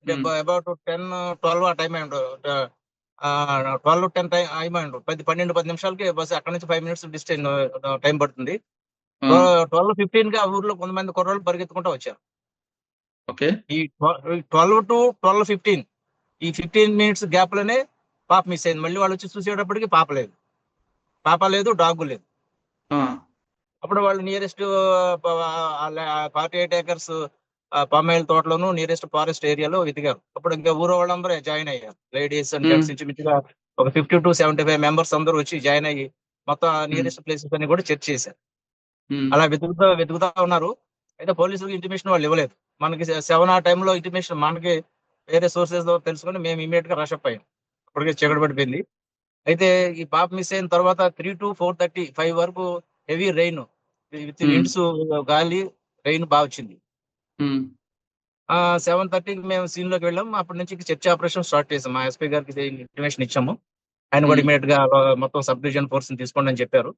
హ్మ్. అబౌట్ 10, 12 ఆ టైం అయి ఉండదు. 12, 10 టైం అయిపోయి ఉండదు. 12, 10 నిమిషాలకి బస్సు అక్కడ నుంచి 5 మినిట్స్ డిస్టెన్స్ టైం పడుతుంది. ఆ! 12:15కి ఆ ఊర్లో కొంతమంది కుర్రోళ్ళు పరిగెత్తుకుంటూ వచ్చారు. ఓకే. ఈ 12-12:15 ఈ 15 మినిట్స్ గ్యాప్ లోనే పాప మిస్ అయింది. మళ్ళీ వాళ్ళు వచ్చి చూసేటప్పటికి పాప లేదు. పాప లేదు, డాగు లేదు. ఆ! అప్పుడు వాళ్ళు నియరెస్ట్ 48 ఏకర్స్ పామాయిల్ తోటలోను నియరెస్ట్ ఫారెస్ట్ ఏరియాలో వెతికారు. అప్పుడు ఇంకా ఊరు వాళ్ళందరూ జాయిన్ అయ్యారు. లేడీస్ అండ్ హ్మ్. జెంట్స్ ఇంచుమించుగా ఒక 50-75 మెంబర్స్ అందరూ వచ్చి జాయిన్ అయ్యి మొత్తం హ్మ్. నియరెస్ట్ ప్లేసెస్ అన్ని కూడా చెక్ చేశారు. హ్మ్. అలా వెతుకుతా వెతుకుతా ఉన్నారు. అయితే పోలీసులకు ఇంటిమేషన్ వాళ్ళు ఇవ్వలేదు. మనకి 7 ఆ టైంలో ఇంటిమేషన్ మనకి వేరే సోర్సెస్ తెలుసుకొని మేము ఇమీడియట్ గా రష్ అప్ అయ్యాం. అప్పటికే చీకటి పడిపోయింది. అయితే ఈ పాప మిస్ అయిన తర్వాత 3-4:30, 5 వరకు హెవీ రెయిన్ విత్ హ్మ్. విండ్స్, గాలి, రెయిన్ బాగా వచ్చింది. హ్మ్. 7:30కి మేము సీన్ లోకి వెళ్ళాం. అప్పటి నుంచి చర్చ్ ఆపరేషన్ స్టార్ట్ చేసాం. మా ఎస్పీ గారికి ఇంటిమేషన్ ఇచ్చాము. ఆయన కూడా హ్మ్. ఇమీడియట్ గా మొత్తం సబ్ డివిజన్ ఫోర్స్ ని తీసుకోండి అని చెప్పారు.